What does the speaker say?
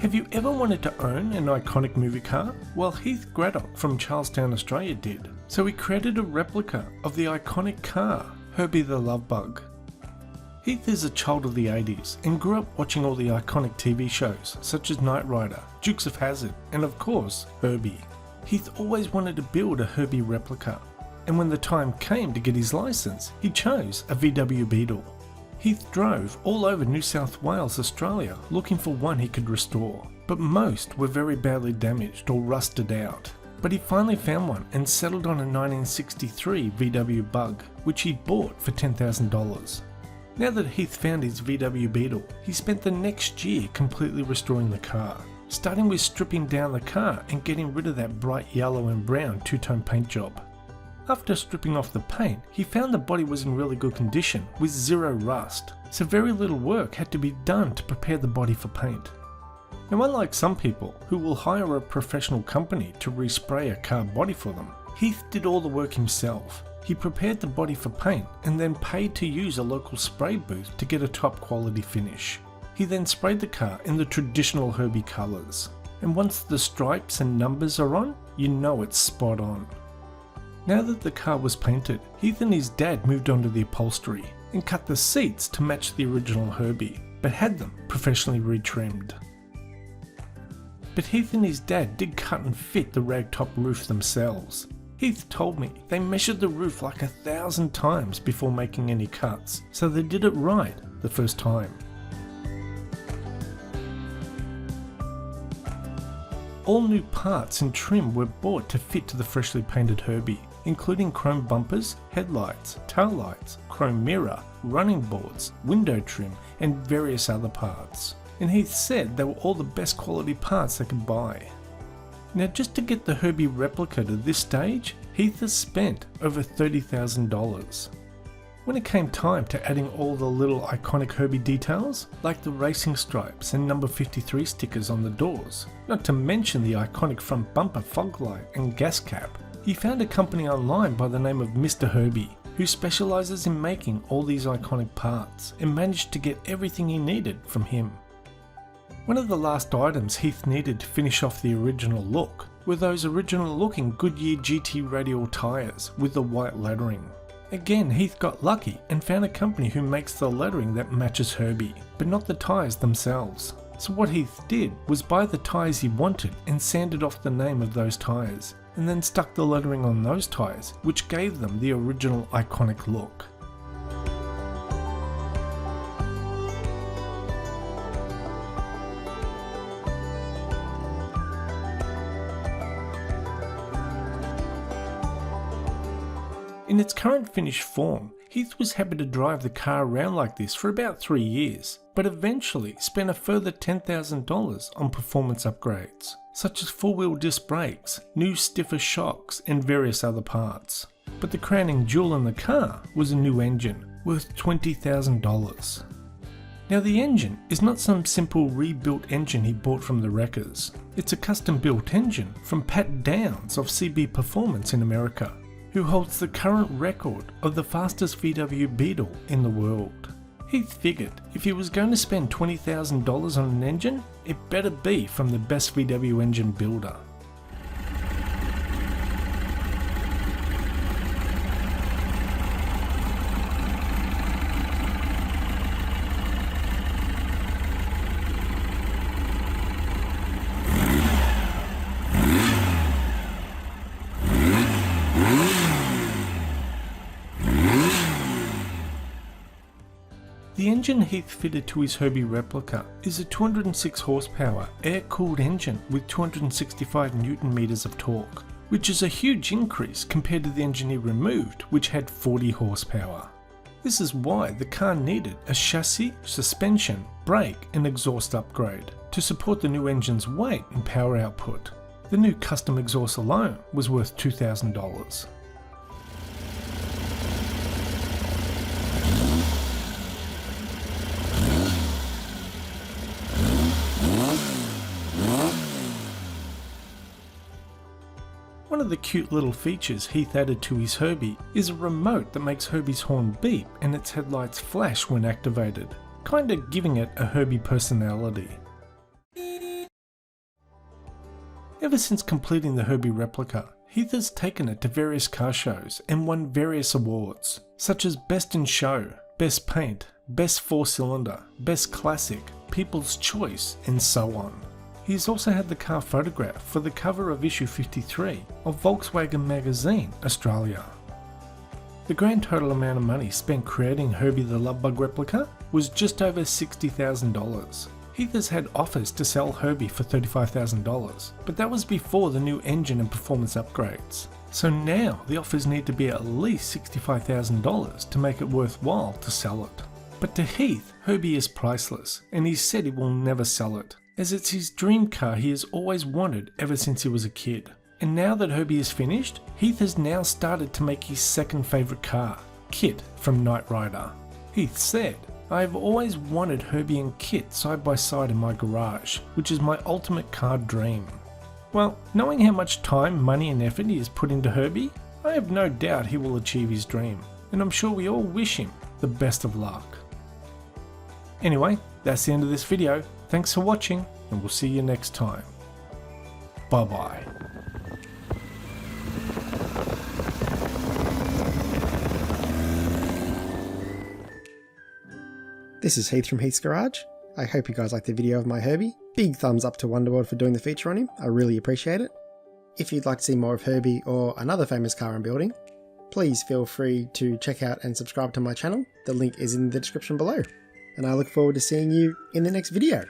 Have you ever wanted to own an iconic movie car? Well, Heath Craddock from Charlestown Australia did. So he created a replica of the iconic car, Herbie the Love Bug. Heath is a child of the 80s and grew up watching all the iconic TV shows such as Knight Rider, Dukes of Hazzard and of course Herbie. Heath always wanted to build a Herbie replica, and when the time came to get his license, he chose a VW Beetle. Heath drove all over New South Wales, Australia, looking for one he could restore, but most were very badly damaged or rusted out. But he finally found one and settled on a 1963 VW Bug, which he bought for $10,000. Now that Heath found his VW Beetle, he spent the next year completely restoring the car, starting with stripping down the car and getting rid of that bright yellow and brown two-tone paint job. After stripping off the paint, he found the body was in really good condition with zero rust, so very little work had to be done to prepare the body for paint. Now, unlike some people who will hire a professional company to respray a car body for them, Heath did all the work himself. He prepared the body for paint and then paid to use a local spray booth to get a top quality finish. He then sprayed the car in the traditional Herbie colours, and once the stripes and numbers are on, you know it's spot on. Now that the car was painted, Heath and his dad moved on to the upholstery and cut the seats to match the original Herbie, but had them professionally retrimmed. But Heath and his dad did cut and fit the ragtop roof themselves. Heath told me they measured the roof like 1,000 times before making any cuts, so they did it right the first time. All new parts and trim were bought to fit to the freshly painted Herbie, including chrome bumpers, headlights, taillights, chrome mirror, running boards, window trim, and various other parts. And Heath said they were all the best quality parts they could buy. Now, just to get the Herbie replica to this stage, Heath has spent over $30,000. When it came time to adding all the little iconic Herbie details, like the racing stripes and number 53 stickers on the doors, not to mention the iconic front bumper fog light and gas cap, he found a company online by the name of Mr. Herbie, who specialises in making all these iconic parts, and managed to get everything he needed from him. One of the last items Heath needed to finish off the original look were those original looking Goodyear GT radial tyres with the white lettering. Again, Heath got lucky and found a company who makes the lettering that matches Herbie, but not the tyres themselves. So what Heath did was buy the tyres he wanted and sanded off the name of those tyres, and then stuck the lettering on those tyres, which gave them the original iconic look. In its current finished form, Heath was happy to drive the car around like this for about 3 years, but eventually spent a further $10,000 on performance upgrades, such as four-wheel disc brakes, new stiffer shocks, and various other parts. But the crowning jewel in the car was a new engine, worth $20,000. Now, the engine is not some simple rebuilt engine he bought from the wreckers. It's a custom-built engine from Pat Downs of CB Performance in America, who holds the current record of the fastest VW Beetle in the world. Heath figured if he was going to spend $20,000 on an engine, it better be from the best VW engine builder. The engine Heath fitted to his Herbie replica is a 206 horsepower air-cooled engine with 265 Nm of torque, which is a huge increase compared to the engine he removed, which had 40 horsepower. This is why the car needed a chassis, suspension, brake and exhaust upgrade to support the new engine's weight and power output. The new custom exhaust alone was worth $2,000. One of the cute little features Heath added to his Herbie is a remote that makes Herbie's horn beep and its headlights flash when activated, kinda giving it a Herbie personality. Ever since completing the Herbie replica, Heath has taken it to various car shows and won various awards, such as Best in Show, Best Paint, Best 4-Cylinder, Best Classic, People's Choice, and so on. He has also had the car photographed for the cover of issue 53 of Volkswagen Magazine, Australia. The grand total amount of money spent creating Herbie the Love Bug replica was just over $60,000. Heath has had offers to sell Herbie for $35,000, but that was before the new engine and performance upgrades. So now the offers need to be at least $65,000 to make it worthwhile to sell it. But to Heath, Herbie is priceless, and he said he will never sell it, as it's his dream car he has always wanted ever since he was a kid. And now that Herbie is finished, Heath has now started to make his second favourite car, Kit from Knight Rider. Heath said, "I have always wanted Herbie and Kit side by side in my garage, which is my ultimate car dream." Well, knowing how much time, money and effort he has put into Herbie, I have no doubt he will achieve his dream, and I'm sure we all wish him the best of luck. Anyway, that's the end of this video. Thanks for watching, and we'll see you next time. Bye bye. This is Heath from Heath's Garage. I hope you guys liked the video of my Herbie. Big thumbs up to Wonderworld for doing the feature on him, I really appreciate it. If you'd like to see more of Herbie or another famous car I'm building, please feel free to check out and subscribe to my channel. The link is in the description below. And I look forward to seeing you in the next video.